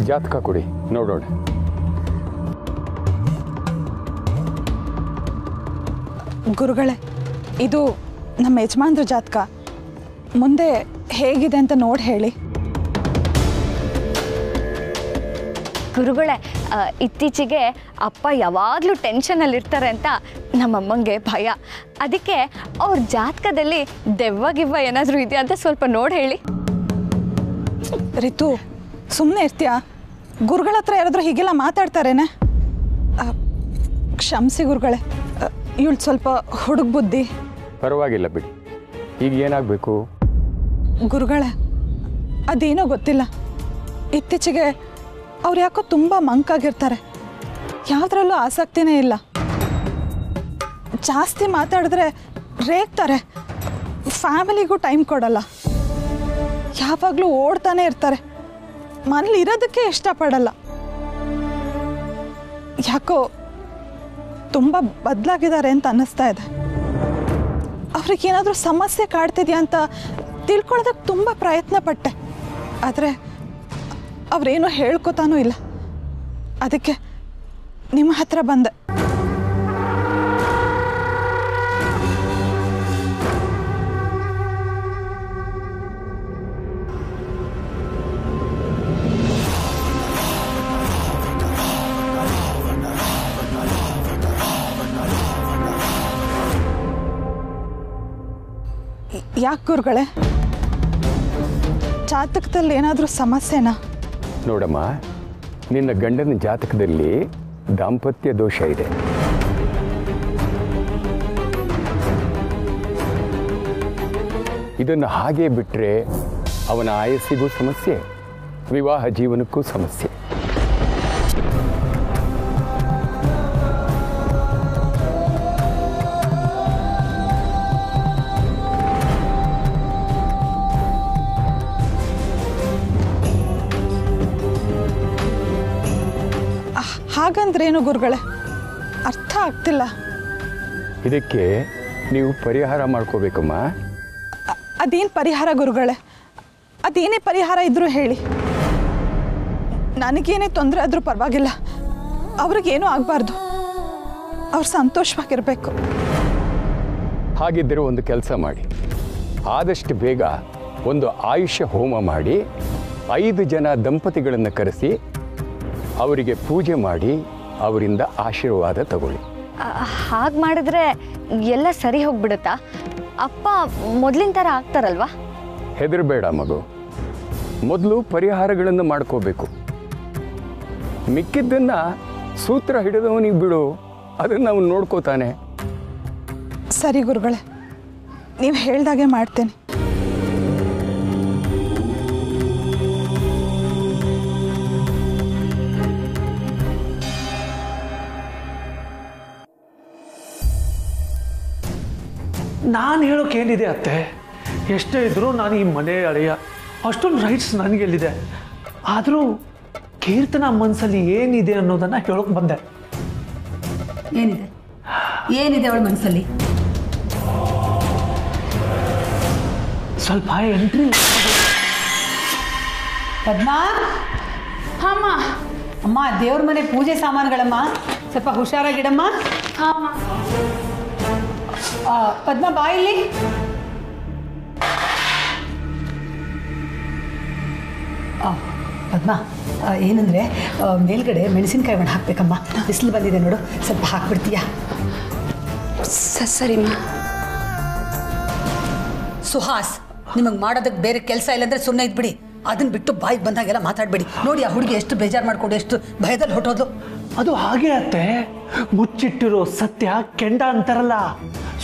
ಜಾತಕ ಕೊಡಿ ನೋಡೋಣ. ಗುರುಗಳೇ, ಇದು ನಮ್ಮ ಯಜಮಾನ್ರ ಜಾತಕ. ಮುಂದೆ ಹೇಗಿದೆ ಅಂತ ನೋಡಿ ಹೇಳಿ. ಗುರುಗಳೇ, ಇತ್ತೀಚೆಗೆ ಅಪ್ಪ ಯಾವಾಗಲೂ ಟೆನ್ಷನಲ್ಲಿರ್ತಾರೆ ಅಂತ ನಮ್ಮಮ್ಮಂಗೆ ಭಯ. ಅದಕ್ಕೆ ಅವ್ರ ಜಾತಕದಲ್ಲಿ ದೆವ್ವ ಏನಾದರೂ ಇದೆಯಾ ಅಂತ ಸ್ವಲ್ಪ ನೋಡಿ ಹೇಳಿ. ರಿತು, ಸುಮ್ಮನೆ ಇರ್ತೀಯಾ? ಗುರುಗಳ ಹತ್ರ ಯಾರಾದರೂ ಹೀಗೆಲ್ಲ ಮಾತಾಡ್ತಾರೇನೆ? ಕ್ಷಮಿಸಿ ಗುರುಗಳೇ, ಇವಳು ಸ್ವಲ್ಪ ಹುಡುಗ ಬುದ್ಧಿ. ಪರವಾಗಿಲ್ಲ ಬಿಡಿ. ಈಗ ಏನಾಗಬೇಕು? ಗುರುಗಳೇ, ಅದೇನೋ ಗೊತ್ತಿಲ್ಲ, ಇತ್ತೀಚೆಗೆ ಅವ್ರು ಯಾಕೋ ತುಂಬ ಮಂಕಾಗಿರ್ತಾರೆ. ಯಾವುದ್ರಲ್ಲೂ ಆಸಕ್ತಿನೇ ಇಲ್ಲ. ಜಾಸ್ತಿ ಮಾತಾಡಿದ್ರೆ ರೇಗ್ತಾರೆ. ಫ್ಯಾಮಿಲಿಗೂ ಟೈಮ್ ಕೊಡಲ್ಲ. ಯಾವಾಗಲೂ ಓಡ್ತಾನೆ ಇರ್ತಾರೆ. ಮನೇಲಿ ಇರೋದಕ್ಕೆ ಇಷ್ಟಪಡಲ್ಲ. ಯಾಕೋ ತುಂಬ ಬದಲಾಗಿದ್ದಾರೆ ಅಂತ ಅನ್ನಿಸ್ತಾ ಇದೆ. ಅವ್ರಿಗೇನಾದರೂ ಸಮಸ್ಯೆ ಕಾಡ್ತಿದ್ಯಾ ಅಂತ ತಿಳ್ಕೊಳ್ಳೋದಕ್ಕೆ ತುಂಬ ಪ್ರಯತ್ನ ಪಟ್ಟೆ. ಆದರೆ ಅವರೇನೋ ಹೇಳ್ಕೊತಾನೂ ಇಲ್ಲ. ಅದಕ್ಕೆ ನಿಮ್ಮ ಹತ್ರ ಬಂದೆ. ಯಾಕೆ ಗುರುಗಳೇ, ಜಾತಕದಲ್ಲಿ ಏನಾದರೂ ಸಮಸ್ಯೆನಾ? ನೋಡಮ್ಮ, ನಿನ್ನ ಗಂಡನ ಜಾತಕದಲ್ಲಿ ದಾಂಪತ್ಯ ದೋಷ ಇದೆ. ಇದನ್ನು ಹಾಗೆ ಬಿಟ್ಟರೆ ಅವನ ಆಯಸ್ಸಿಗೂ ಸಮಸ್ಯೆ, ವಿವಾಹ ಜೀವನಕ್ಕೂ ಸಮಸ್ಯೆ. ಹಾಗಂದ್ರೇನು ಗುರುಗಳೇ? ಅರ್ಥ ಆಗ್ತಿಲ್ಲ. ಇದಕ್ಕೆ ನೀವು ಪರಿಹಾರ ಮಾಡ್ಕೋಬೇಕಮ್ಮ. ಅದೇನು ಪರಿಹಾರ ಗುರುಗಳೇ? ಅದೇನೇ ಪರಿಹಾರ ಇದ್ರೂ ಹೇಳಿ. ನನಗೇನೇ ತೊಂದರೆ ಆದರೂ ಪರವಾಗಿಲ್ಲ. ಅವ್ರಿಗೇನೂ ಆಗಬಾರ್ದು. ಅವ್ರು ಸಂತೋಷವಾಗಿರಬೇಕು. ಹಾಗಿದ್ದರೆ ಒಂದು ಕೆಲಸ ಮಾಡಿ, ಆದಷ್ಟು ಬೇಗ ಒಂದು ಆಯುಷ್ಯ ಹೋಮ ಮಾಡಿ 5 ಜನ ದಂಪತಿಗಳನ್ನು ಕರೆಸಿ ಅವರಿಗೆ ಪೂಜೆ ಮಾಡಿ ಅವರಿಂದ ಆಶೀರ್ವಾದ ತಗೊಳ್ಳಿ. ಹಾಗೆ ಮಾಡಿದ್ರೆ ಎಲ್ಲ ಸರಿ ಹೋಗ್ಬಿಡುತ್ತಾ? ಅಪ್ಪ ಮೊದಲಿನ ಥರ ಆಗ್ತಾರಲ್ವಾ? ಹೆದರಬೇಡ ಮಗು, ಮೊದಲು ಪರಿಹಾರಗಳನ್ನು ಮಾಡ್ಕೋಬೇಕು. ಮಿಕ್ಕಿದ್ದನ್ನು ಸೂತ್ರ ಹಿಡಿದವನಿಗೆ ಬಿಡು, ಅದನ್ನು ಅವನು ನೋಡ್ಕೋತಾನೆ. ಸರಿ ಗುರುಗಳೇ, ನೀವು ಹೇಳ್ದಾಗೆ ಮಾಡ್ತೇನೆ. ನಾನು ಹೇಳೋಕ್ಕೇನಿದೆ ಅತ್ತೆ? ಎಷ್ಟೇ ಇದ್ರೂ ನಾನು ಈ ಮನೆ ಅಳೆಯ, ಅಷ್ಟೊಂದು ರೈಟ್ಸ್ ನನಗೆಲ್ಲಿದೆ. ಆದರೂ ಕೀರ್ತನ ಮನಸ್ಸಲ್ಲಿ ಏನಿದೆ ಅನ್ನೋದನ್ನು ಹೇಳೋಕೆ ಬಂದೆ. ಏನಿದೆ ಅವಳ ಮನಸ್ಸಲ್ಲಿ? ಸ್ವಲ್ಪ ಎಂಟ್ರಿ. ಪದ್ಮಾ, ಅಮ್ಮ ಅಮ್ಮ, ದೇವ್ರ ಮನೆ ಪೂಜೆ ಸಾಮಾನುಗಳಮ್ಮ, ಸ್ವಲ್ಪ ಹುಷಾರಾಗಿಡಮ್ಮ. ಪದ್ಮ, ಬಾ ಇಲ್ಲಿ. ಪದ್ಮ, ಏನಂದರೆ ಮೇಲ್ಗಡೆ ಮೆಣಸಿನ್ಕಾಯಿ ಒಣ ಹಾಕ್ಬೇಕಮ್ಮ. ಬಿಸಿಲು ಬಂದಿದೆ ನೋಡು, ಸ್ವಲ್ಪ ಹಾಕ್ಬಿಡ್ತೀಯಾ? ಸರಿಮ್ಮ. ಸುಹಾಸ್, ನಿಮಗೆ ಮಾಡೋದಕ್ಕೆ ಬೇರೆ ಕೆಲಸ ಇಲ್ಲಾಂದ್ರೆ ಸುಮ್ಮನೆ ಇದ್ಬಿಡಿ. ಅದನ್ನ ಬಿಟ್ಟು ಬಾಯಿಗೆ ಬಂದಾಗೆಲ್ಲ ಮಾತಾಡಬೇಡಿ. ನೋಡಿ, ಆ ಹುಡುಗಿ ಎಷ್ಟು ಬೇಜಾರು ಮಾಡ್ಕೊಂಡು ಎಷ್ಟು ಭಯದಲ್ಲಿ ಹೊಟ್ಟೋದು. ಅದು ಹಾಗೆ ಅತ್ತೆ, ಮುಚ್ಚಿಟ್ಟಿರೋ ಸತ್ಯ ಕೆಂಡ ಅಂತಾರಲ್ಲ,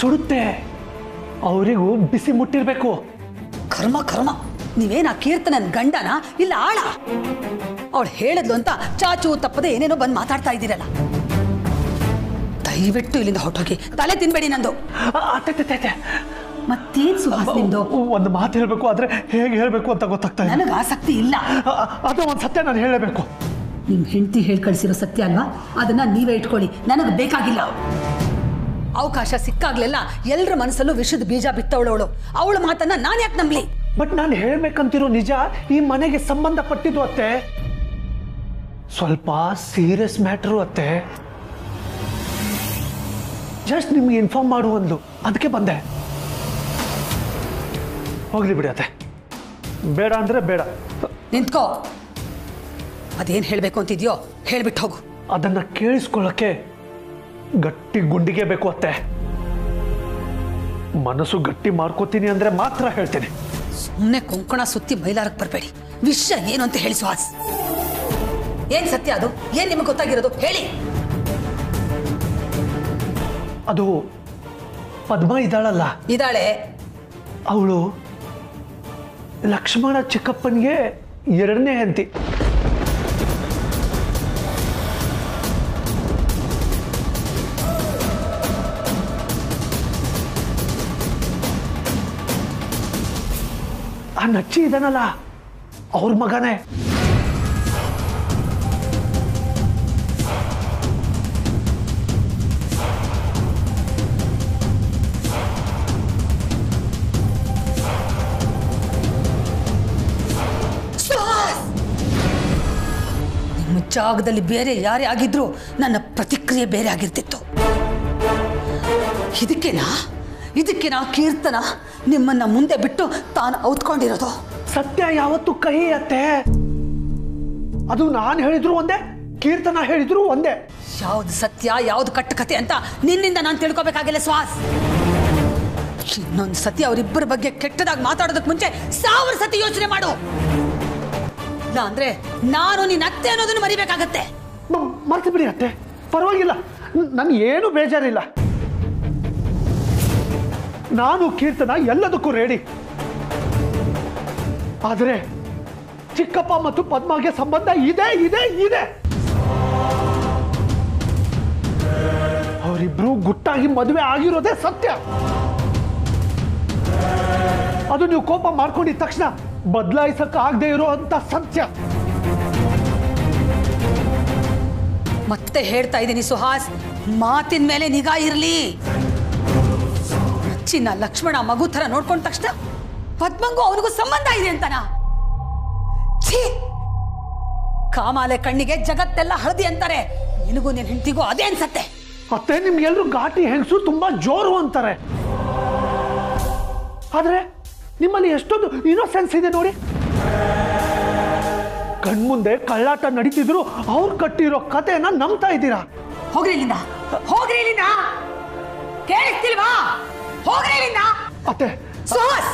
ಸುಡುತ್ತೆ. ಅವರಿಗೂ ಬಿಸಿ ಮುಟ್ಟಿರ್ಬೇಕು. ಕರ್ಮ ಕರ್ಮ, ನೀವೇನು ಆ ಕೀರ್ತನನ್ ಗಂಡನ ಇಲ್ಲ ಆಳ? ಅವಳು ಹೇಳಿದ್ಲು ಅಂತ ಚಾಚು ತಪ್ಪದೆ ಏನೇನೋ ಬಂದು ಮಾತಾಡ್ತಾ ಇದ್ದೀರಲ್ಲ. ದಯವಿಟ್ಟು ಇಲ್ಲಿಂದ ಹೊಟ್ಟೋಗಿ, ತಲೆ ತಿನ್ಬೇಡಿ ನಂದು. ಮತ್ತೇನು ಸುಹಾಸ್ ನಿಮ್ದು? ಒಂದು ಮಾತು ಹೇಳಬೇಕು, ಆದ್ರೆ ಹೇಗೆ ಹೇಳಬೇಕು ಅಂತ ಗೊತ್ತಾಗ್ತಾ ಇಲ್ಲ. ನನಗೆ ಆಸಕ್ತಿ ಇಲ್ಲ. ಅದು ಒಂದು ಸತ್ಯ ನಾನು ಹೇಳಬೇಕು. ನಿಮ್ಮ ಹೆಂಡತಿ ಹೇಳಿ ಕಳಿಸಿರೋ ಸತ್ಯ ಅಲ್ವಾ? ಅದನ್ನ ನೀವೇ ಇಟ್ಕೊಳ್ಳಿ, ನನಗೆ ಬೇಕಾಗಿಲ್ಲ. ಅವಕಾಶ ಸಿಕ್ಕಾಗ್ಲೆಲ್ಲ ಎಲ್ಲರ ಮನಸ್ಸಲ್ಲೂ ವಿಷದ ಬೀಜ ಬಿತ್ತವಳವಳು. ಅವಳ ಮಾತನ್ನ ನಾನು ಯಾಕೆ ನಂಬಲಿ? ಬಟ್ ನಾನು ಹೇಳ್ಬೇಕಂತಿರೋ ನಿಜ ಈ ಮನೆಗೆ ಸಂಬಂಧಪಟ್ಟಿದ್ದು ಅತ್ತೆ. ಸ್ವಲ್ಪ ಸೀರಿಯಸ್ ಮ್ಯಾಟ್ರು ಅತ್ತೆ. ಜಸ್ಟ್ ನಿಮ್ಗೆ ಇನ್ಫಾರ್ಮ್ ಮಾಡುವಂದು, ಅದಕ್ಕೆ ಬಂದೆ. ಹೋಗ್ಲಿ ಬಿಡಿ ಅತ್ತೆ, ಬೇಡ ಅಂದ್ರೆ ಬೇಡ. ನಿಂತ್ಕೋ. ಅದೇನು ಹೇಳಬೇಕು ಅಂತಿದ್ಯೋ ಹೇಳ್ಬಿಟ್ಟು ಹೋಗು. ಅದನ್ನ ಕೇಳಿಸ್ಕೊಳ್ಳಕ್ಕೆ ಗಟ್ಟಿ ಗುಂಡಿಗೆ ಬೇಕು ಅತ್ತೆ. ಮನಸ್ಸು ಗಟ್ಟಿ ಮಾಡ್ಕೋತೀನಿ ಅಂದ್ರೆ ಮಾತ್ರ ಹೇಳ್ತೇನೆ. ಸುಮ್ಮನೆ ಕೊಂಕಣ ಸುತ್ತಿ ಮೈಲಾರಕ್ಕೆ ಬರಬೇಡಿ. ವಿಷಯ ಏನು ಅಂತ ಹೇಳಿ ಸುಹಾಸ್. ಏನ್ ಸತ್ಯ ಅದು? ಏನ್ ನಿಮಗೆ ಗೊತ್ತಾಗಿರೋದು ಹೇಳಿ. ಅದು ಪದ್ಮ ಇದ್ದಾಳಲ್ಲ, ಇದಾಳೆ. ಅವಳು ಲಕ್ಷ್ಮಣ ಚಿಕ್ಕಪ್ಪನಿಗೆ 2ನೇ ಹೆಂಡತಿ. ಆ ನಚ್ಚಿ ಇದನಲ್ಲ ಅವ್ರ ಮಗನೇ. ನಿಮ್ಮ ಜಾಗದಲ್ಲಿ ಬೇರೆ ಯಾರೇ ಆಗಿದ್ರು ನನ್ನ ಪ್ರತಿಕ್ರಿಯೆ ಬೇರೆ ಆಗಿರ್ತಿತ್ತು. ಇದಕ್ಕೆನಾ ಕೀರ್ತನ ನಿಮ್ಮನ್ನ ಮುಂದೆ ಬಿಟ್ಟು ತಾನು ಔತ್ಕೊಂಡಿರೋದು? ಸತ್ಯ ಯಾವತ್ತು ಕಹಿ ಅತ್ತೆ. ಅದು ನಾನು ಹೇಳಿದ್ರು ಒಂದೇ, ಕೀರ್ತನ ಹೇಳಿದ್ರು ಒಂದೇ. ಯಾವ್ದು ಸತ್ಯ ಯಾವ್ದು ಕಟ್ಟುಕತೆ ಅಂತ ನಿನ್ನಿಂದ ನಾನು ತಿಳ್ಕೊಬೇಕಾಗಿಲ್ಲ ಸುಹಾಸ್. ಇನ್ನೊಂದು ಸತಿ ಅವರಿಬ್ಬರ ಬಗ್ಗೆ ಕೆಟ್ಟದಾಗಿ ಮಾತಾಡೋದಕ್ಕೆ ಮುಂಚೆ 1000 ಸತಿ ಯೋಚನೆ ಮಾಡು. ಇಲ್ಲ ಅಂದ್ರೆ ನಾನು ನಿನ್ನ ಅತ್ತೆ ಅನ್ನೋದನ್ನು ಮರಿಬೇಕಾಗತ್ತೆ. ಮರ್ತು ಬಿಡಿ ಅತ್ತೆ, ಪರವಾಗಿಲ್ಲ, ನನ್ಗೆ ಏನು ಬೇಜಾರಿಲ್ಲ. ನಾನು ಕೀರ್ತನ ಎಲ್ಲದಕ್ಕೂ ರೆಡಿ. ಆದರೆ ಚಿಕ್ಕಪ್ಪ ಮತ್ತು ಪದ್ಮಗೆ ಸಂಬಂಧ ಇದೆ ಇದೆ ಇದೆ. ಅವರಿಬ್ರು ಗುಟ್ಟಾಗಿ ಮದುವೆ ಆಗಿರೋದೇ ಸತ್ಯ. ಅದು ನೀವು ಕೋಪ ಮಾಡ್ಕೊಂಡಿದ ತಕ್ಷಣ ಬದಲಾಯಿಸಕ್ಕೆ ಆಗದೆ ಇರೋ ಅಂತ ಸತ್ಯ. ಮತ್ತೆ ಹೇಳ್ತಾ ಇದ್ದೀನಿ ಸುಹಾಸ್, ಮಾತಿನ ಮೇಲೆ ನಿಗಾ ಇರಲಿ. ಚಿನ್ನ ಲಕ್ಷ್ಮಣ ಮಗು ಥರ ನೋಡ್ಕೊಂಡ ತಕ್ಷಣ ಪದ್ಮಂಗೂ ಅವನಿಗೂ ಸಂಬಂಧ ಇದೆ ಅಂತನಾ? ಛೀ! ಕಾಮಾಲೆ ಕಣ್ಣಿಗೆ ಜಗತ್ತೆಲ್ಲ ಹಳದಿ ಅಂತಾರೆ. ನಿನಗೂ ನಿನ್ನ ಹೆಂಡತಿಗೂ ಅದೇ ಅನ್ಸತ್ತೆ. ಅತ್ತೆ, ನಿಮ್ಗೆಲ್ರು ಘಾಟಿ ಹೆಂಗಸು ತುಂಬಾ ಜೋರು ಅಂತಾರೆ. ಆದ್ರೆ ನಿಮ್ಮಲ್ಲಿ ಎಷ್ಟೊಂದು ಇನ್ನೋಸೆನ್ಸ್ ಇದೆ ನೋಡಿ. ಕಣ್ಮುಂದೆ ಕಳ್ಳಾಟ ನಡೀತಿದ್ರು ಅವ್ರು ಕಟ್ಟಿರೋ ಕಥೆಯನ್ನ ನಂಬ್ತಾ ಇದ್ದೀರಾ. ಹೋಗ್ರಿ ಇಲ್ಲಿಂದ, ಹೋಗ್ರಿ ಇಲ್ಲಿಂದ. ಕೇಳಿಸ್ತಿಲ್ವಾ? ಹೋಗ್ರಿ ಇಲ್ಲಿಂದ. ಅತ್ತೆ, ಸುಹಾಸ್,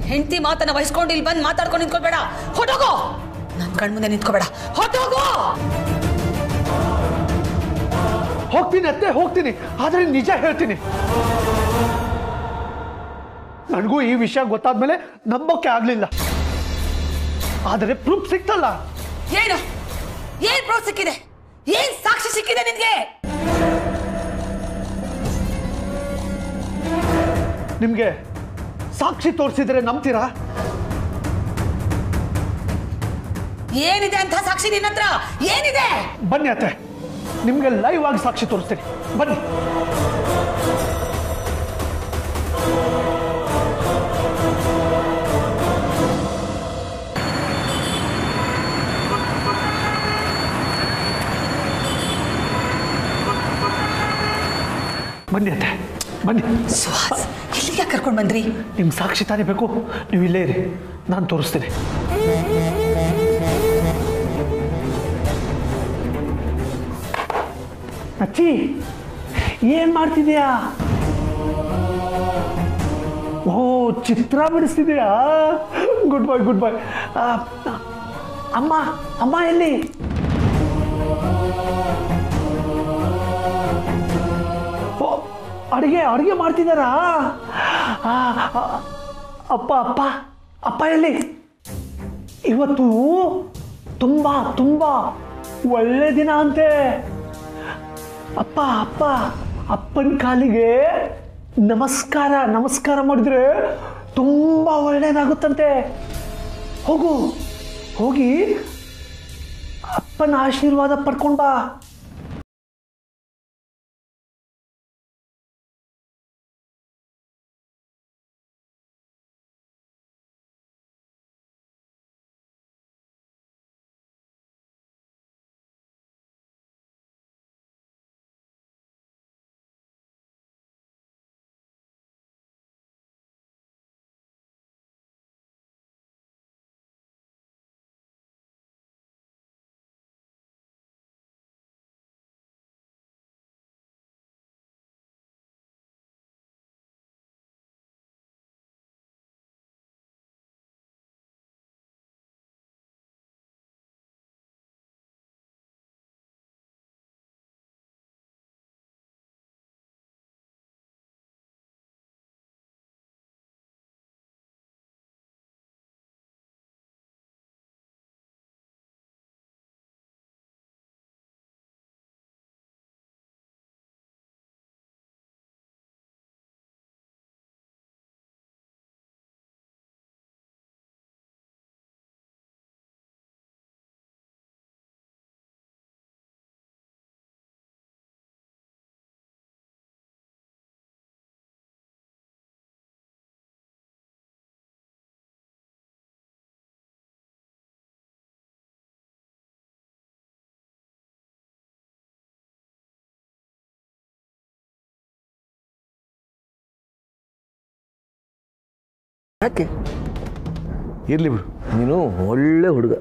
ಹೆಂಡತಿ ಮಾತನ್ನ ವಹಿಸ್ಕೊಂಡು ಇಲ್ಲಿ ಬಂದು ಮಾತಾಡ್ಕೊಂಡು ನಿಂತ್ಕೊಳ್ಬೇಡ. ಹೊಟ್ಟೋಗೋ. ನನ್ನ ಕಣ್ಮುಂದೆ ನಿಂತ್ಕೋಬೇಡ, ಹೊಟ್ಟೋಗೋ. ಹೋಗ್ತೀನಿ ಅತ್ತೆ, ಹೋಗ್ತೀನಿ. ಆದ್ರೆ ನಿಜ ಹೇಳ್ತೀನಿ, ನನಗೂ ಈ ವಿಷಯ ಗೊತ್ತಾದ್ಮೇಲೆ ನಂಬೋಕೆ ಆಗ್ಲಿಲ್ಲ. ಆದರೆ ಪ್ರೂಫ್ ಸಿಕ್ತಲ್ಲ. ಏನು? ಏನ್ ಪ್ರೂಫ್ ಸಿಕ್ಕಿದೆ? ಏನ್ ಸಾಕ್ಷಿ ಸಿಕ್ಕಿದೆ ನಿನ್ಗೆ? ನಿಮ್ಗೆ ಸಾಕ್ಷಿ ತೋರಿಸಿದ್ರೆ ನಂಬ್ತೀರಾ? ಏನಿದೆ ಅಂತ ಸಾಕ್ಷಿ ನಿನ್ನ ಹತ್ರ? ಏನಿದೆ? ಬನ್ನಿ ಅತ್ತೆ, ನಿಮ್ಗೆ ಲೈವ್ ಆಗಿ ಸಾಕ್ಷಿ ತೋರಿಸ್ತೀನಿ, ಬನ್ನಿ. ಬನ್ನಿ ಅತ್ತೆ, ಬನ್ನಿ. ಸುಹಾಸ್, ಇಲ್ಲಿಗೆ ಕರ್ಕೊಂಡು ಬಂದ್ರಿ? ನಿಮ್ಗೆ ಸಾಕ್ಷಿ ತಾನೇ ಬೇಕು, ನೀವು ಇಲ್ಲೇ ಇರಿ, ನಾನು ತೋರಿಸ್ತೀನಿ. ಅಚ್ಚಿ, ಏನ್ ಮಾಡ್ತಿದ್ಯಾ? ಓ, ಚಿತ್ರ ಬಿಡಿಸ್ತಿದ್ಯಾ? ಗುಡ್ ಬಾಯ್, ಗುಡ್ ಬಾಯ್. ಅಮ್ಮ, ಅಮ್ಮ ಎಲ್ಲಿ? ಅಡಿಗೆ ಮಾಡ್ತಿದ್ದಾರಾ? ಅಪ್ಪ ಅಪ್ಪ ಅಪ್ಪ ಎಲ್ಲಿ? ಇವತ್ತು ತುಂಬಾ ತುಂಬಾ ಒಳ್ಳೆ ದಿನ ಅಂತೆ. ಅಪ್ಪ ಅಪ್ಪ ಅಪ್ಪನ ಕಾಲಿಗೆ ನಮಸ್ಕಾರ ನಮಸ್ಕಾರ ಮಾಡಿದ್ರೆ ತುಂಬಾ ಒಳ್ಳೇದಾಗುತ್ತಂತೆ. ಹೋಗು, ಹೋಗಿ ಅಪ್ಪನ ಆಶೀರ್ವಾದ ಪಡ್ಕೊಂಡ್ ಬಾ. ಯಾಕೆ ಇರಲಿ ಬಿಡು, ನೀನು ಒಳ್ಳೆ ಹುಡುಗ.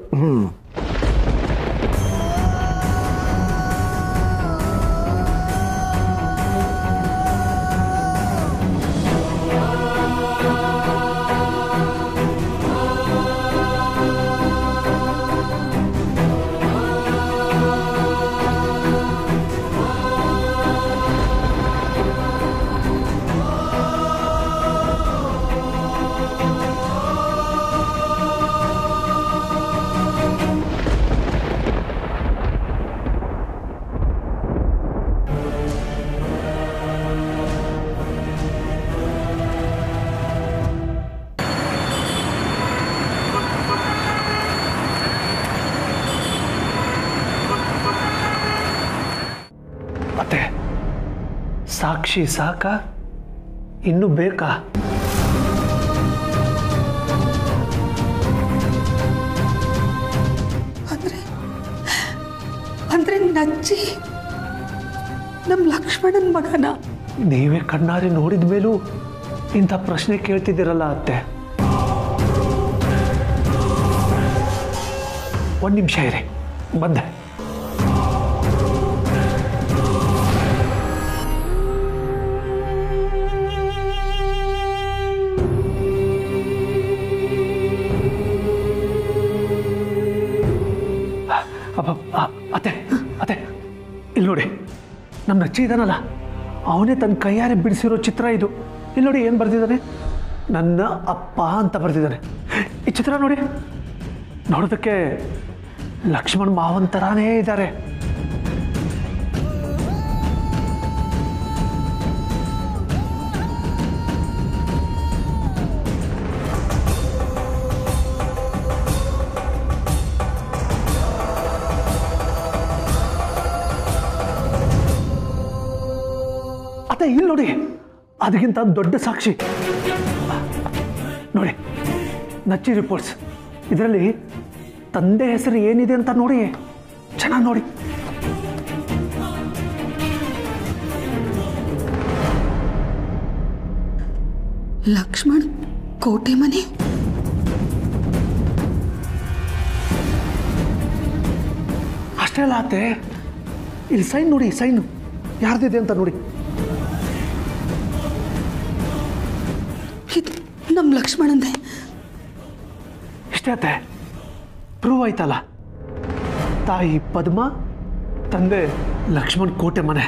ಅತ್ತೆ, ಸಾಕ್ಷಿ ಸಾಕ, ಇನ್ನು ಬೇಕಾ? ಅಂದ್ರೆ ನಚ್ಚಿ ನಮ್ಮ ಲಕ್ಷ್ಮಣನ್ ಮಗನ? ನೀವೇ ಕಣ್ಣಾರೆ ನೋಡಿದ ಮೇಲೂ ಇಂಥ ಪ್ರಶ್ನೆ ಕೇಳ್ತಿದ್ದೀರಲ್ಲ ಅತ್ತೆ. ಒಂದು ನಿಮಿಷ ಇರಿ, ಬಂದೆ. ಅತ್ತೆ ಅತ್ತೆ, ಇಲ್ಲಿ ನೋಡಿ, ನಮ್ಮ ನಚ್ಚಿ ಇದಾನಲ್ಲ, ಅವನೇ ತನ್ನ ಕೈಯಾರೆ ಬಿಡಿಸಿರೋ ಚಿತ್ರ ಇದು. ಇಲ್ಲಿ ನೋಡಿ ಏನು ಬರೆದಿದ್ದಾನೆ, ನನ್ನ ಅಪ್ಪ ಅಂತ ಬರೆದಿದ್ದಾನೆ. ಈ ಚಿತ್ರ ನೋಡಿ, ನೋಡೋದಕ್ಕೆ ಲಕ್ಷ್ಮಣ್ ಮಾವನ್ ಥರಾನೇ ಇದ್ದಾರೆ. ಅತ್ತೆ ಇಲ್ಲಿ ನೋಡಿ, ಅದಕ್ಕಿಂತ ದೊಡ್ಡ ಸಾಕ್ಷಿ ನೋಡಿ, ನಚ್ಚಿ ರಿಪೋರ್ಟ್ಸ್. ಇದರಲ್ಲಿ ತಂದೆ ಹೆಸರು ಏನಿದೆ ಅಂತ ನೋಡಿ, ಚೆನ್ನಾಗಿ ನೋಡಿ. ಲಕ್ಷ್ಮಣ್ ಕೋಟೆ ಮನೆ. ಅಷ್ಟೇ ಅಲ್ಲ ಅತ್ತೆ, ಇಲ್ಲಿ ಸೈನ್ ನೋಡಿ, ಸೈನ್ ಯಾರ್ದಿದೆ ಅಂತ ನೋಡಿ. ನಮ್ಮ ಲಕ್ಷ್ಮಣಂದೆ. ಇಷ್ಟೇ ಅತ್ತೆ, ಪ್ರೂವ್ ಆಯ್ತಲ್ಲ. ತಾಯಿ ಪದ್ಮ, ತಂದೆ ಲಕ್ಷ್ಮಣ್ ಕೋಟೆ ಮನೆ.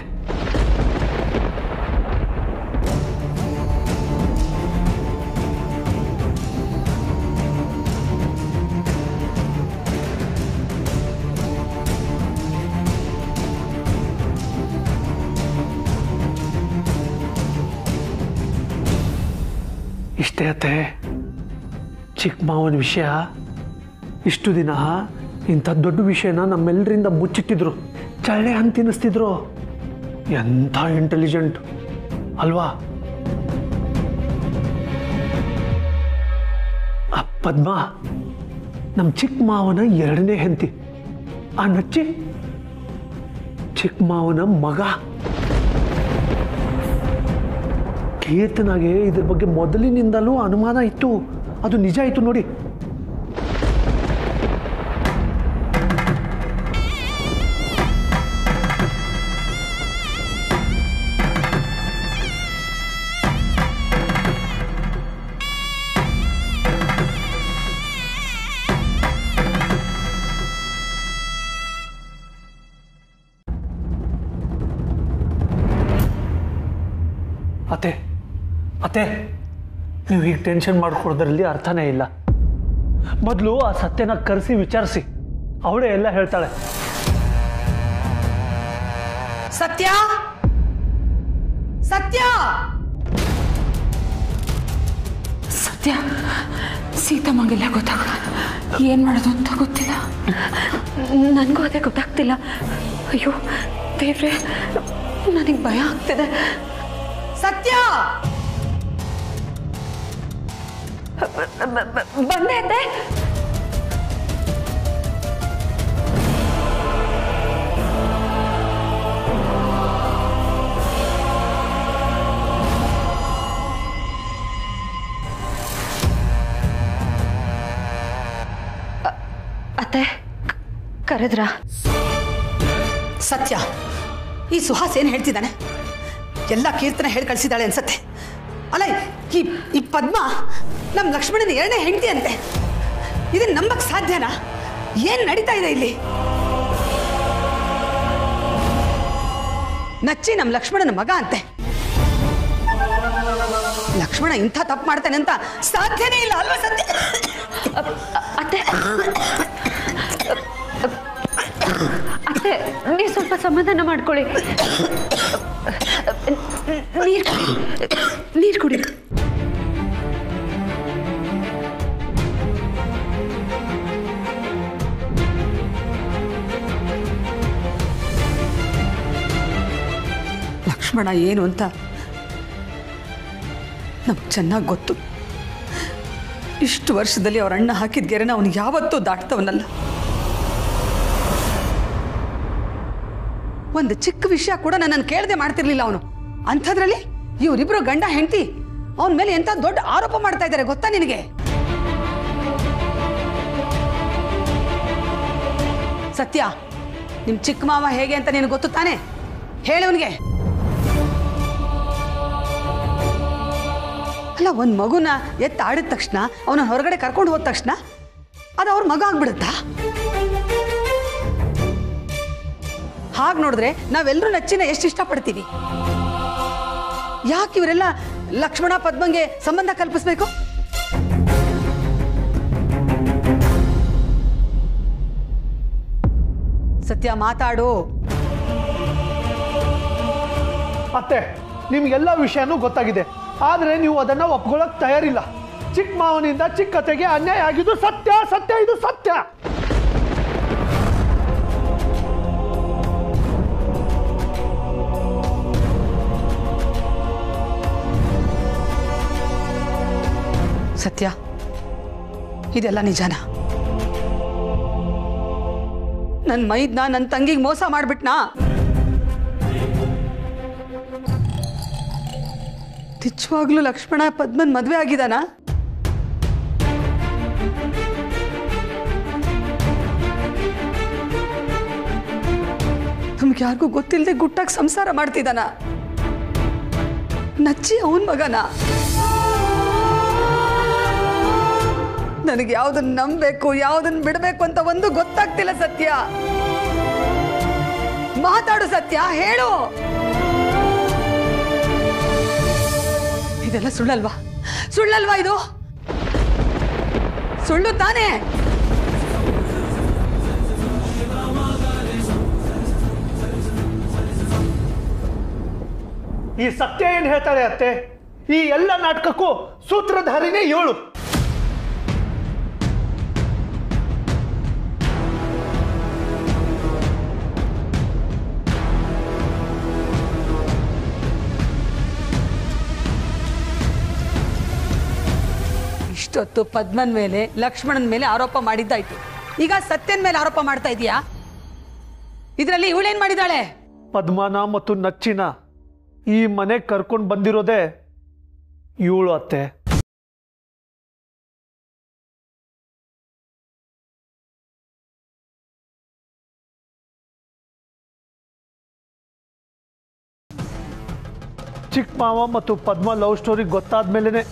ಇಷ್ಟೇ ಅತ್ತೆ, ಚಿಕ್ಕ ಮಾವನ ವಿಷಯ ಇಷ್ಟು ದಿನ ಇಂಥ ದೊಡ್ಡ ವಿಷಯನ ನಮ್ಮೆಲ್ಲರಿಂದ ಮುಚ್ಚಿಟ್ಟಿದ್ರು, ಚಳ್ಳೆ ಅಂತ ತಿನ್ನಿಸ್ತಿದ್ರು. ಎಂಥ ಇಂಟೆಲಿಜೆಂಟ್ ಅಲ್ವಾ? ಆ ಪದ್ಮ ನಮ್ಮ ಚಿಕ್ಕ ಮಾವನ ಎರಡನೇ ಹೆಂಡತಿ. ಆ ನಚ್ಚಿ ಚಿಕ್ಕ ಮಾವನ ಮಗ. ಕೀರ್ತನಾಗೆ ಇದ್ರ ಬಗ್ಗೆ ಮೊದಲಿನಿಂದಲೂ ಅನುಮಾನ ಇತ್ತು, ಅದು ನಿಜ ಆಯಿತು ನೋಡಿ. ಅತ್ತೆ ಅತ್ತೆ, ನೀವು ಈಗ ಟೆನ್ಷನ್ ಮಾಡ್ಕೊಳ್ಳೋದ್ರಲ್ಲಿ ಅರ್ಥನೇ ಇಲ್ಲ. ಮೊದಲು ಆ ಸತ್ಯನ ಕರೆಸಿ ವಿಚಾರಿಸಿ, ಅವಳೇ ಎಲ್ಲ ಹೇಳ್ತಾಳೆ. ಸತ್ಯ ಸತ್ಯ ಸತ್ಯ, ಸೀತಮ್ಮಗೆಲ್ಲ ಗೊತ್ತಾಗಲ್ಲ, ಏನು ಮಾಡೋದು ಅಂತ ಗೊತ್ತಿಲ್ಲ. ನನಗೂ ಅದೇ ಗೊತ್ತಾಗ್ತಿಲ್ಲ. ಅಯ್ಯೋ ದೇವ್ರೆ, ನನಗೆ ಭಯ ಆಗ್ತಿದೆ. ಸತ್ಯ ಬಂದೆ ಅತ್ತೆ. ಕರೆದ್ರಾ? ಸತ್ಯ, ಈ ಸುಹಾಸ್ ಏನು ಹೇಳ್ತಿದ್ದಾನೆ? ಎಲ್ಲ ಕೀರ್ತನ ಹೇಳಿ ಕಳಿಸಿದ್ದಾಳೆ ಅನ್ಸತ್ತೆ. ಅಲ್ಲ, ಈ ಪದ್ಮ ನಮ್ಮ ಲಕ್ಷ್ಮಣನ 2ನೇ ಹೆಂಡತಿ ಅಂತೆ. ಇದನ್ನ ನಂಬಕ್ ಸಾಧ್ಯನಾ? ಏನ್ ನಡೀತಾ ಇದೆ ಇಲ್ಲಿ? ನಚ್ಚಿ ನಮ್ಮ ಲಕ್ಷ್ಮಣನ ಮಗ ಅಂತೆ. ಲಕ್ಷ್ಮಣ ಇಂಥ ತಪ್ಪು ಮಾಡ್ತಾನೆ ಅಂತ ಸಾಧ್ಯನೇ ಇಲ್ಲ ಅಲ್ವಾ ಸತ್ಯ? ಅತ್ತೆ ಅತ್ತೆ, ನೀವು ಸ್ವಲ್ಪ ಸಮಾಧಾನ ಮಾಡ್ಕೊಳ್ಳಿ. ನೀರು ಕುಡಿ. ಲಕ್ಷ್ಮಣ ಏನು ಅಂತ ನಮ್ಗೆ ಚೆನ್ನಾಗಿ ಗೊತ್ತು. ಇಷ್ಟು ವರ್ಷದಲ್ಲಿ ಅವ್ರ ಅಣ್ಣ ಹಾಕಿದ ಗೆರೆನ ಅವನು ಯಾವತ್ತೂ ದಾಟ್ತವನಲ್ಲ. ಒಂದು ಚಿಕ್ಕ ವಿಷಯ ಕೂಡ ನನ್ನನ್ನು ಕೇಳದೆ ಮಾಡ್ತಿರ್ಲಿಲ್ಲ ಅವನು. ಅಂಥದ್ರಲ್ಲಿ ಇವರಿಬ್ರು ಗಂಡ ಹೆಂಡತಿ ಅವನ ಮೇಲೆ ಎಂತ ದೊಡ್ಡ ಆರೋಪ ಮಾಡ್ತಾ ಇದ್ದಾರೆ ಗೊತ್ತಾ ನಿನಗೆ? ಸತ್ಯ, ನಿಮ್ ಚಿಕ್ಕ ಮಾವ ಹೇಗೆ ಅಂತ ನಿನಗೆ ಗೊತ್ತು ತಾನೆ? ಹೇಳವನಿಗೆ. ಅಲ್ಲ, ಒಂದು ಮಗುನ ಆಡಿದ ತಕ್ಷಣ ಅವನ ಹೊರಗಡೆ ಕರ್ಕೊಂಡು ಹೋದ ತಕ್ಷಣ ಅದು ಅವ್ರ ಮಗ ಆಗ್ಬಿಡುತ್ತಾ? ಹಾಗೆ ನೋಡಿದ್ರೆ ನಾವೆಲ್ಲರೂ ನಚ್ಚಿನ ಎಷ್ಟು ಇಷ್ಟಪಡ್ತೀವಿ. ಯಾಕೆ ಇವರೆಲ್ಲ ಲಕ್ಷ್ಮಣ ಪದ್ಮಂಗೆ ಸಂಬಂಧ ಕಲ್ಪಿಸ್ಬೇಕು? ಸತ್ಯ, ಮಾತಾಡು. ಅತ್ತೆ, ನಿಮ್ಗೆಲ್ಲ ವಿಷಯನೂ ಗೊತ್ತಾಗಿದೆ, ಆದರೆ ನೀವು ಅದನ್ನು ಒಪ್ಕೊಳ್ಳೋಕೆ ತಯಾರಿಲ್ಲ. ಚಿಕ್ಕ ಮಾವನಿಂದ ಚಿಕ್ಕ ಕತೆಗೆ ಅನ್ಯಾಯ ಆಗಿದ್ದು ಸತ್ಯ. ಸತ್ಯ, ಇದು ಸತ್ಯ. ಸತ್ಯ, ಇದೆಲ್ಲ ನಿಜಾನ? ನನ್ನ ಮೈದ್ನ ನನ್ನ ತಂಗಿಗೆ ಮೋಸ ಮಾಡ್ಬಿಟ್ನಾ? ನಿಜವಾಗ್ಲೂ ಲಕ್ಷ್ಮಣ ಪದ್ಮನ್ ಮದ್ವೆ ಆಗಿದಾನ? ನಮ್ಗೆ ಯಾರಿಗೂ ಗೊತ್ತಿಲ್ಲದೆ ಗುಟ್ಟಾಗಿ ಸಂಸಾರ ಮಾಡ್ತಿದ್ದಾನ? ನಚ್ಚಿ ಅವನ್ ಮಗನ? ನನಗೆ ಯಾವ್ದನ್ನ ನಂಬಬೇಕು, ಯಾವ್ದನ್ನ ಬಿಡಬೇಕು ಅಂತ ಒಂದು ಗೊತ್ತಾಗ್ತಿಲ್ಲ. ಸತ್ಯ, ಮಾತಾಡು. ಸತ್ಯ, ಹೇಳು. ಇದೆಲ್ಲ ಸುಳ್ಳಲ್ವಾ? ಸುಳ್ಳಲ್ವಾ ಇದು? ಸುಳ್ಳು ತಾನೇ? ಈ ಸತ್ಯ ಏನ್ ಹೇಳ್ತಾಳೆ ಅತ್ತೆ? ಈ ಎಲ್ಲ ನಾಟಕಕ್ಕೂ ಸೂತ್ರಧಾರಿನೇ ಇವಳು. ಇಷ್ಟೊತ್ತು ಪದ್ಮನ್ ಮೇಲೆ ಲಕ್ಷ್ಮಣನ ಮೇಲೆ ಆರೋಪ ಮಾಡಿದ್ದಾಯ್ತು, ಈಗ ಸತ್ಯನ ಮೇಲೆ ಆರೋಪ ಮಾಡ್ತಾ ಇದೀಯಾ? ಇದರಲ್ಲಿ ಇವಳೇನ್ ಮಾಡಿದಾಳೆ? ಪದ್ಮನ ಮತ್ತು ನಚ್ಚಿನ ಈ ಮನೆಗೆ ಕರ್ಕೊಂಡು ಬಂದಿರೋದೇ ಇವಳು ಅತ್ತೆ. ಚಿಕ್ಕ ಮಾವ ಮತ್ತು ಪದ್ಮ ಲವ್ ಸ್ಟೋರಿ ಗೊತ್ತಾದ್ಮೇಲೆ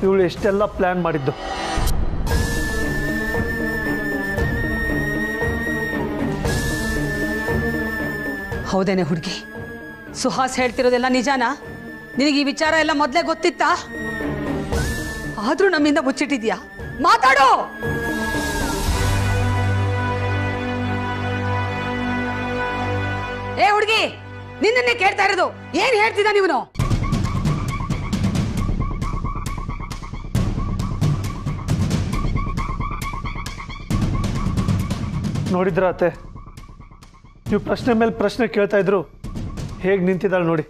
ಇವಳು ಎಷ್ಟೆಲ್ಲ ಪ್ಲಾನ್ ಮಾಡಿದ್ದು. ಹೌದೇನೆ ಹುಡುಗಿ? ಸುಹಾಸ್ ಹೇಳ್ತಿರೋದೆಲ್ಲ ನಿಜಾನಾ? ನಿನಗೆ ಈ ವಿಚಾರ ಎಲ್ಲ ಮೊದಲೇ ಗೊತ್ತಿತ್ತಾ? ಆದ್ರೂ ನಮ್ಮಿಂದ ಮುಚ್ಚಿಟ್ಟಿದ್ಯಾ? ಮಾತಾಡೋ. ಏ ಹುಡುಗಿ, ನಿನ್ನನ್ನೇ ಕೇಳ್ತಾ ಇರೋದು. ಏನ್ ಹೇಳ್ತಿದ್ದ ನೀವನು? ನೋಡಿದ್ರ ಅತ್ತೆ, ನೀವು ಪ್ರಶ್ನೆ ಮೇಲೆ ಪ್ರಶ್ನೆ ಕೇಳ್ತಾ ಇದ್ರು ಹೇಗೆ ನಿಂತಿದ್ದಾಳೆ ನೋಡಿ.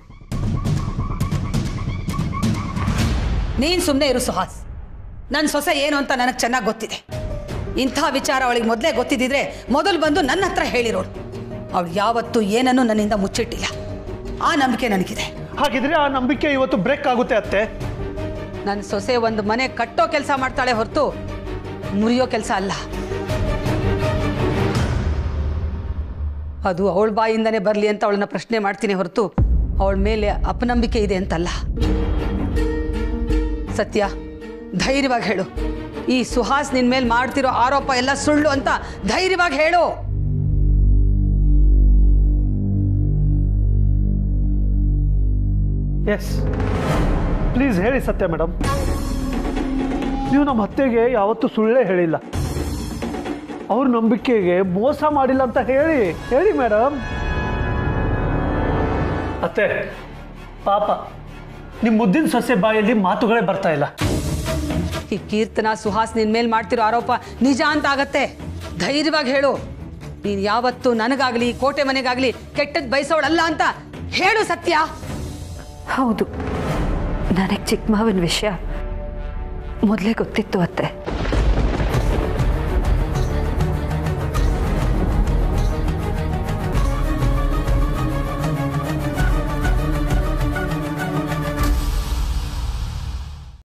ನೀನ್ ಸುಮ್ಮನೆ ಇರು ಸುಹಾಸ್. ನನ್ನ ಸೊಸೆ ಏನು ಅಂತ ನನಗೆ ಚೆನ್ನಾಗಿ ಗೊತ್ತಿದೆ. ಇಂಥ ವಿಚಾರ ಅವಳಿಗೆ ಮೊದಲೇ ಗೊತ್ತಿದ್ದಿದ್ರೆ ಮೊದಲು ಬಂದು ನನ್ನ ಹತ್ರ ಹೇಳಿರೋಳು. ಅವಳು ಯಾವತ್ತೂ ಏನನ್ನೂ ನನ್ನಿಂದ ಮುಚ್ಚಿಟ್ಟಿಲ್ಲ. ಆ ನಂಬಿಕೆ ನನಗಿದೆ. ಹಾಗಿದ್ರೆ ಆ ನಂಬಿಕೆ ಇವತ್ತು ಬ್ರೇಕ್ ಆಗುತ್ತೆ ಅತ್ತೆ. ನನ್ನ ಸೊಸೆ ಒಂದು ಮನೆ ಕಟ್ಟೋ ಕೆಲಸ ಮಾಡ್ತಾಳೆ ಹೊರತು ಮುರಿಯೋ ಕೆಲಸ ಅಲ್ಲ. ಅದು ಅವಳ ಬಾಯಿಂದನೇ ಬರಲಿ ಅಂತ ಅವಳನ್ನ ಪ್ರಶ್ನೆ ಮಾಡ್ತೀನಿ ಹೊರತು ಅವಳ ಮೇಲೆ ಅಪನಂಬಿಕೆ ಇದೆ ಅಂತಲ್ಲ. ಸತ್ಯ, ಧೈರ್ಯವಾಗಿ ಹೇಳು, ಈ ಸುಹಾಸ್ ನಿನ್ ಮೇಲೆ ಮಾಡ್ತಿರೋ ಆರೋಪ ಎಲ್ಲ ಸುಳ್ಳು ಅಂತ ಧೈರ್ಯವಾಗಿ ಹೇಳು. ಎಸ್, ಪ್ಲೀಸ್ ಹೇಳಿ ಸತ್ಯ ಮೇಡಮ್. ನೀವು ನಮ್ಮ ಅತ್ತೆಗೆ ಯಾವತ್ತೂ ಸುಳ್ಳೇ ಹೇಳಿಲ್ಲ, ಅವ್ರ ನಂಬಿಕೆಗೆ ಮೋಸ ಮಾಡಿಲ್ಲ ಅಂತ ಹೇಳಿ ಮೇಡಮ್. ಅತ್ತೆ ಪಾಪ, ನಿಮ್ಮ ಮುದ್ದಿನ ಸೊಸೆ ಬಾಯಲ್ಲಿ ಮಾತುಗಳೇ ಬರ್ತಾ ಇಲ್ಲ. ಈ ಕೀರ್ತನ ಸುಹಾಸ್ ನಿನ್ ಮೇಲೆ ಮಾಡ್ತಿರೋ ಆರೋಪ ನಿಜ ಅಂತ ಆಗತ್ತೆ. ಧೈರ್ಯವಾಗಿ ಹೇಳು, ನೀನ್ ಯಾವತ್ತೂ ನನಗಾಗ್ಲಿ ಕೋಟೆ ಮನೆಗಾಗ್ಲಿ ಕೆಟ್ಟದ್ ಬಯಸೋಳಲ್ಲ ಅಂತ ಹೇಳು ಸತ್ಯ. ಹೌದು, ನನಗೆ ಚಿಕ್ಕ ಮಾವನ ವಿಷಯ ಮೊದಲೇ ಗೊತ್ತಿತ್ತು ಅತ್ತೆ.